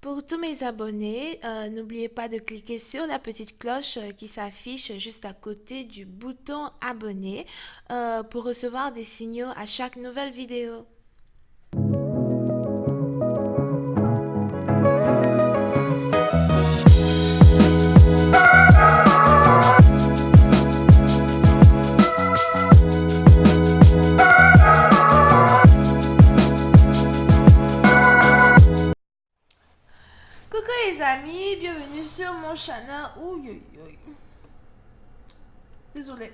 Pour tous mes abonnés, n'oubliez pas de cliquer sur la petite cloche qui s'affiche juste à côté du bouton abonner pour recevoir des signaux à chaque nouvelle vidéo. Coucou les amis, bienvenue sur mon channel. Ouh, désolé.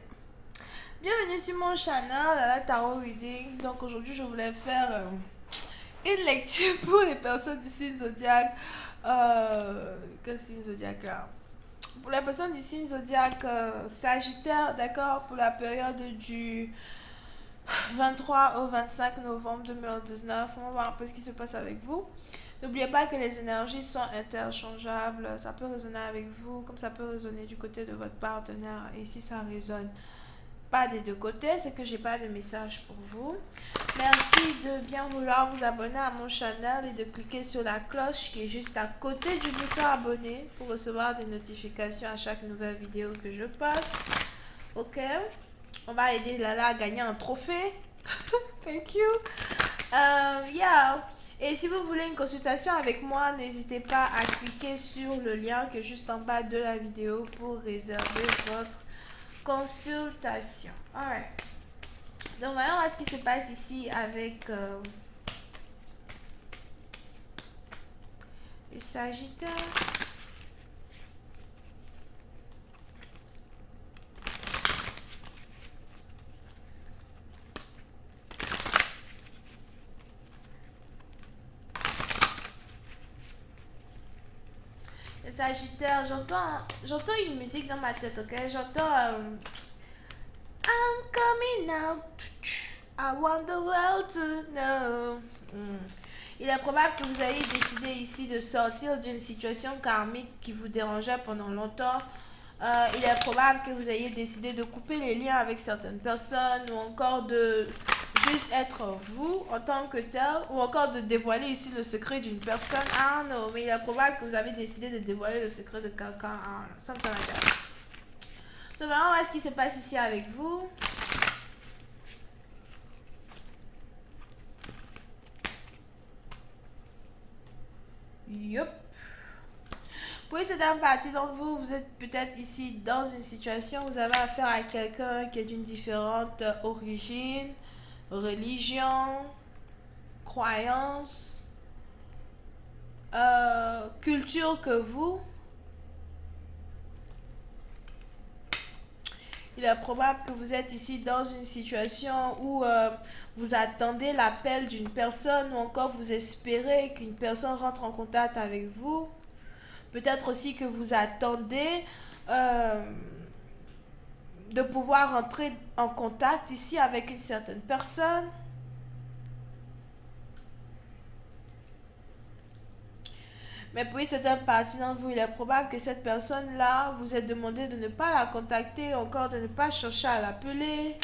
Bienvenue sur mon channel Tarot Reading. Donc aujourd'hui je voulais faire une lecture pour les personnes du signe zodiaque. Quel signe zodiaque là? Pour les personnes du signe zodiaque Sagittaire, d'accord, pour la période du 23 au 25 novembre 2019. On va voir un peu ce qui se passe avec vous. N'oubliez pas que les énergies sont interchangeables. Ça peut résonner avec vous, comme ça peut résonner du côté de votre partenaire. Et si ça résonne pas des deux côtés, c'est que j'ai pas de message pour vous. Merci de bien vouloir vous abonner à mon channel et de cliquer sur la cloche qui est juste à côté du bouton abonner pour recevoir des notifications à chaque nouvelle vidéo que je poste. Ok, on va aider Lala à gagner un trophée. Thank you. Yeah. Et si vous voulez une consultation avec moi, n'hésitez pas à cliquer sur le lien qui est juste en bas de la vidéo pour réserver votre consultation. Alright. Donc voyons voir ce qui se passe ici avec les Sagittaires. Les Sagittaires, j'entends une musique dans ma tête, ok? J'entends I'm coming out. I want the world to know. Il est probable que vous ayez décidé ici de sortir d'une situation karmique qui vous dérangeait pendant longtemps. Il est probable que vous ayez décidé de couper les liens avec certaines personnes ou encore de juste être vous en tant que tel ou encore de dévoiler ici le secret d'une personne. Ah non, mais il est probable que vous avez décidé de dévoiler le secret de quelqu'un. Ah non, something like that. So, vraiment, on va ce qui se passe ici avec vous. Yup. Pour certaines parties d'entre vous, vous êtes peut-être ici dans une situation où vous avez affaire à quelqu'un qui est d'une différente origine, religion, croyance, culture que vous. Il est probable que vous êtes ici dans une situation où vous attendez l'appel d'une personne ou encore vous espérez qu'une personne rentre en contact avec vous. Peut-être aussi que vous attendez de pouvoir entrer en contact ici avec une certaine personne. Mais pour certaines parties d'entre vous, il est probable que cette personne-là vous ait demandé de ne pas la contacter, encore de ne pas chercher à l'appeler.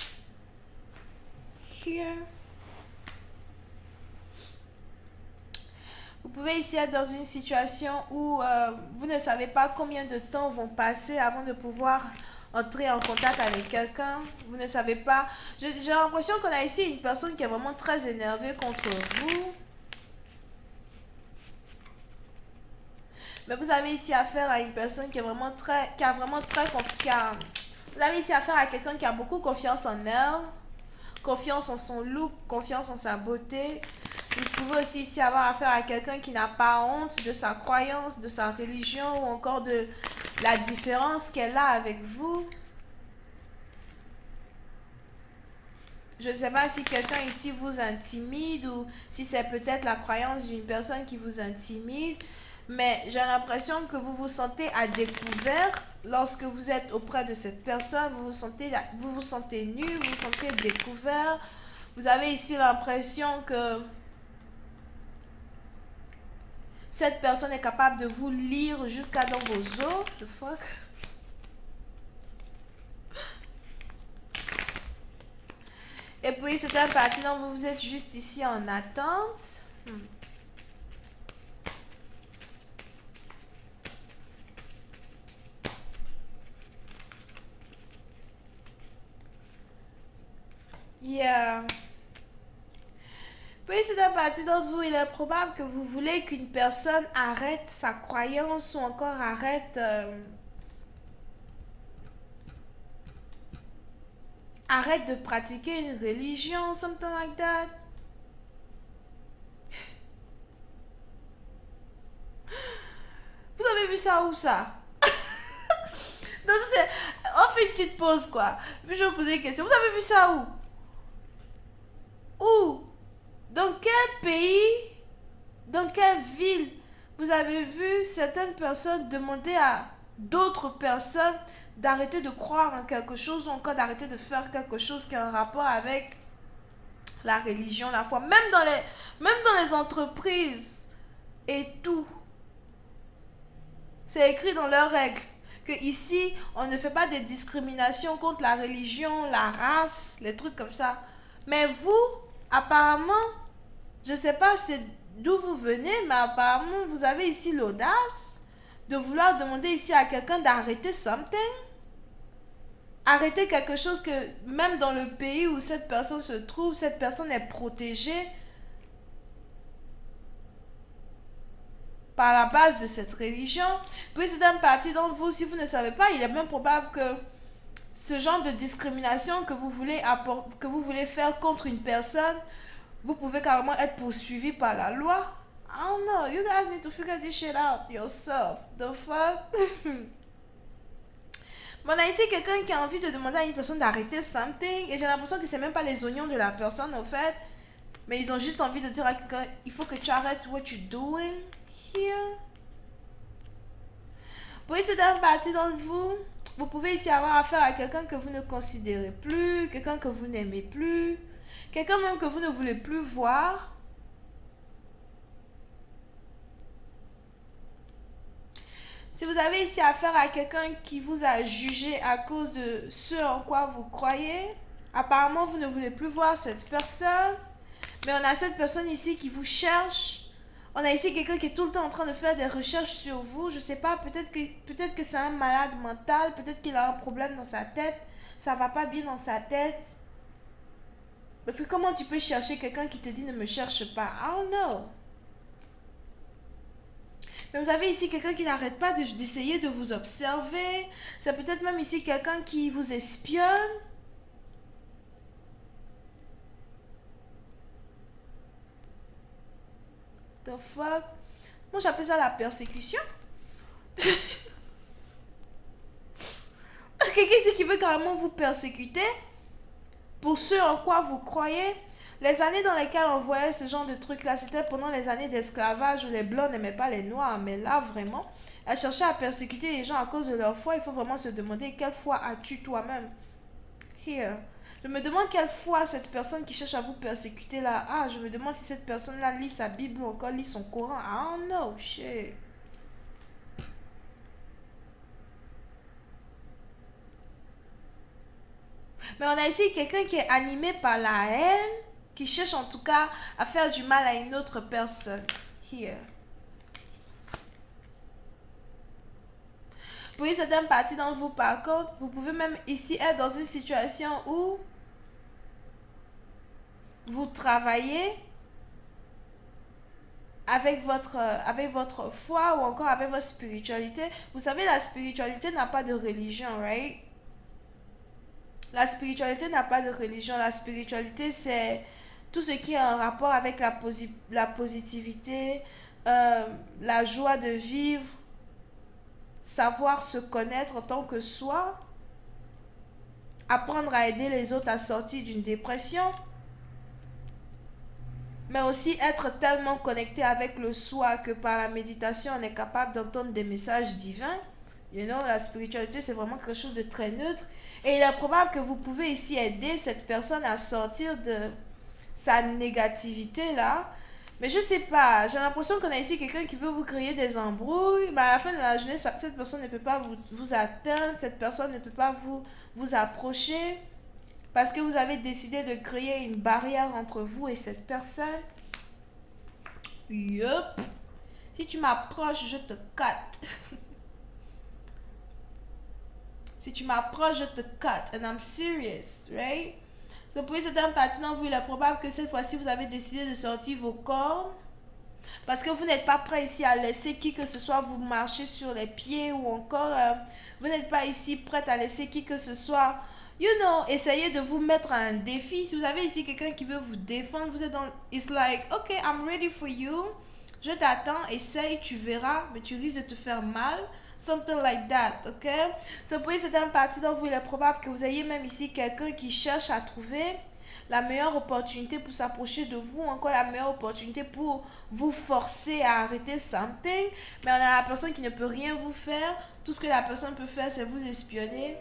Here. Vous pouvez ici être dans une situation où vous ne savez pas combien de temps vont passer avant de pouvoir entrer en contact avec quelqu'un. Vous ne savez pas. J'ai l'impression qu'on a ici une personne qui est vraiment très énervée contre vous. Mais vous avez ici affaire à une personne qui est vraiment très, vous avez ici affaire à quelqu'un qui a beaucoup confiance en elle, confiance en son look, confiance en sa beauté. Vous pouvez aussi ici avoir affaire à quelqu'un qui n'a pas honte de sa croyance, de sa religion ou encore de la différence qu'elle a avec vous. Je ne sais pas si quelqu'un ici vous intimide ou si c'est peut-être la croyance d'une personne qui vous intimide. Mais j'ai l'impression que vous vous sentez à découvert lorsque vous êtes auprès de cette personne. Vous vous sentez nu, vous vous sentez découvert. Vous avez ici l'impression que cette personne est capable de vous lire jusqu'à dans vos os. The fuck? Et puis, c'est un parti dont vous êtes juste ici en attente. Yeah. Puis c'est à partir d'entre vous, il est probable que vous voulez qu'une personne arrête sa croyance ou encore arrête de pratiquer une religion, something like that. Vous avez vu ça où ça? Donc c'est, on fait une petite pause quoi. Puis je vais vous poser une question. Vous avez vu ça où? Où? Dans quel pays? Dans quelle ville vous avez vu certaines personnes demander à d'autres personnes d'arrêter de croire en quelque chose ou encore d'arrêter de faire quelque chose qui a un rapport avec la religion, la foi, même dans les entreprises et tout. C'est écrit dans leurs règles que ici, on ne fait pas de discrimination contre la religion, la race, les trucs comme ça. Mais vous, apparemment, je sais pas c'est d'où vous venez, mais apparemment, vous avez ici l'audace de vouloir demander ici à quelqu'un d'arrêter something. Arrêter quelque chose que même dans le pays où cette personne se trouve, cette personne est protégée par la base de cette religion. Puis c'est une partie d'entre vous, si vous ne savez pas, il est bien probable que ce genre de discrimination que vous voulez faire contre une personne, vous pouvez carrément être poursuivi par la loi. I don't know. You guys need to figure this shit out yourself. The fuck? Bon, on a ici quelqu'un qui a envie de demander à une personne d'arrêter something et j'ai l'impression que c'est même pas les oignons de la personne au fait, mais ils ont juste envie de dire à quelqu'un il faut que tu arrêtes what you're doing here. Oui, c'est une partie d'entre vous. Vous pouvez ici avoir affaire à quelqu'un que vous ne considérez plus, quelqu'un que vous n'aimez plus, quelqu'un même que vous ne voulez plus voir. Si vous avez ici affaire à quelqu'un qui vous a jugé à cause de ce en quoi vous croyez, apparemment vous ne voulez plus voir cette personne, mais on a cette personne ici qui vous cherche. On a ici quelqu'un qui est tout le temps en train de faire des recherches sur vous. Je sais pas, peut-être que c'est un malade mental, peut-être qu'il a un problème dans sa tête, ça va pas bien dans sa tête. Parce que comment tu peux chercher quelqu'un qui te dit ne me cherche pas? I don't know. Mais vous avez ici quelqu'un qui n'arrête pas d'essayer de vous observer. C'est peut-être même ici quelqu'un qui vous espionne. The fuck? Moi j'appelle ça la persécution. Quelqu'un ici qui veut carrément vous persécuter pour ce en quoi vous croyez. Les années dans lesquelles on voyait ce genre de truc là, c'était pendant les années d'esclavage où les blancs n'aimaient pas les noirs. Mais là vraiment, elle cherchait à persécuter les gens à cause de leur foi. Il faut vraiment se demander quelle foi as-tu toi-même. Here. Je me demande quelle foi cette personne qui cherche à vous persécuter là. Ah, je me demande si cette personne là lit sa Bible ou encore lit son Coran. I don't know, shit. Mais on a ici quelqu'un qui est animé par la haine, qui cherche en tout cas à faire du mal à une autre personne. Here. Pour une certaine partie d'entre vous, par contre, vous pouvez même ici être dans une situation où vous travaillez avec votre foi ou encore avec votre spiritualité. Vous savez, la spiritualité n'a pas de religion, right? La spiritualité n'a pas de religion. La spiritualité, c'est tout ce qui est en rapport avec la positivité, la joie de vivre, savoir se connaître en tant que soi, apprendre à aider les autres à sortir d'une dépression, mais aussi être tellement connecté avec le soi que par la méditation, on est capable d'entendre des messages divins. You know, la spiritualité, c'est vraiment quelque chose de très neutre. Et il est probable que vous pouvez ici aider cette personne à sortir de sa négativité là. Mais je sais pas, j'ai l'impression qu'on a ici quelqu'un qui veut vous créer des embrouilles. Mais à la fin de la journée, cette personne ne peut pas vous atteindre, cette personne ne peut pas vous approcher. Parce que vous avez décidé de créer une barrière entre vous et cette personne. Yup. Si tu m'approches, je te cut. Si tu m'approches, je te cut. And I'm serious, right? So, pour certaines parties d'entre vous, il est probable que cette fois-ci, vous avez décidé de sortir vos cornes. Parce que vous n'êtes pas prêt ici à laisser qui que ce soit vous marcher sur les pieds ou encore vous n'êtes pas ici prête à laisser qui que ce soit, essayer de vous mettre à un défi. Si vous avez ici quelqu'un qui veut vous défendre, vous êtes dans, it's like, ok, I'm ready for you. Je t'attends, essaye, tu verras, mais tu risques de te faire mal. Something like that, ok? So, pour certaines parties d'entre vous, il est probable que vous ayez même ici quelqu'un qui cherche à trouver la meilleure opportunité pour s'approcher de vous, encore la meilleure opportunité pour vous forcer à arrêter something, mais on a la personne qui ne peut rien vous faire. Tout ce que la personne peut faire, c'est vous espionner.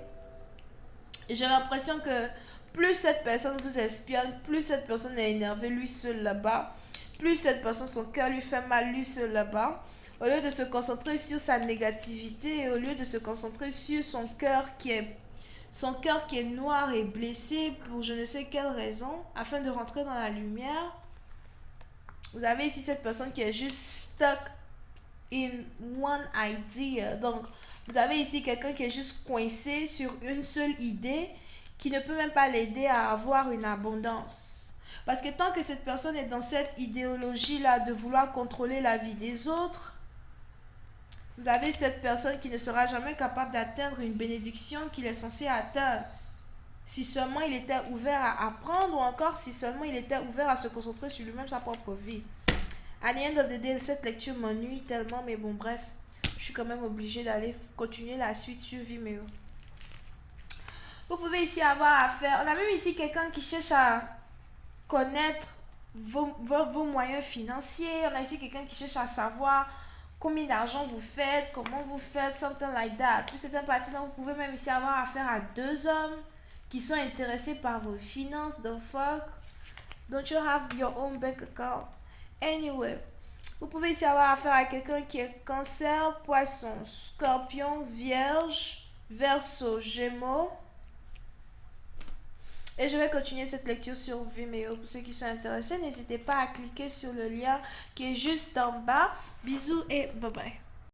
Et j'ai l'impression que plus cette personne vous espionne, plus cette personne est énervée, lui seul là-bas, plus cette personne, son cœur lui fait mal, lui seul là-bas. Au lieu de se concentrer sur sa négativité et au lieu de se concentrer sur son cœur qui est noir et blessé pour je ne sais quelle raison, afin de rentrer dans la lumière. Vous avez ici cette personne qui est juste stuck in one idea. Donc, vous avez ici quelqu'un qui est juste coincé sur une seule idée qui ne peut même pas l'aider à avoir une abondance. Parce que tant que cette personne est dans cette idéologie-là de vouloir contrôler la vie des autres, vous avez cette personne qui ne sera jamais capable d'atteindre une bénédiction qu'il est censé atteindre. Si seulement il était ouvert à apprendre ou encore si seulement il était ouvert à se concentrer sur lui-même, sa propre vie. À the end of the day, cette lecture m'ennuie tellement, mais bon, bref, je suis quand même obligée d'aller continuer la suite sur Vimeo. Vous pouvez ici avoir affaire, on a même ici quelqu'un qui cherche à connaître vos moyens financiers. On a ici quelqu'un qui cherche à savoir combien d'argent vous faites, comment vous faites, something like that. Puis c'est un parti dont vous pouvez même ici avoir affaire à deux hommes qui sont intéressés par vos finances. The fuck? Don't you have your own bank account? Anyway, vous pouvez ici avoir affaire à quelqu'un qui est Cancer, Poisson, Scorpion, Vierge, Verseau, Gémeaux. Et je vais continuer cette lecture sur Vimeo. Pour ceux qui sont intéressés, n'hésitez pas à cliquer sur le lien qui est juste en bas. Bisous et bye bye.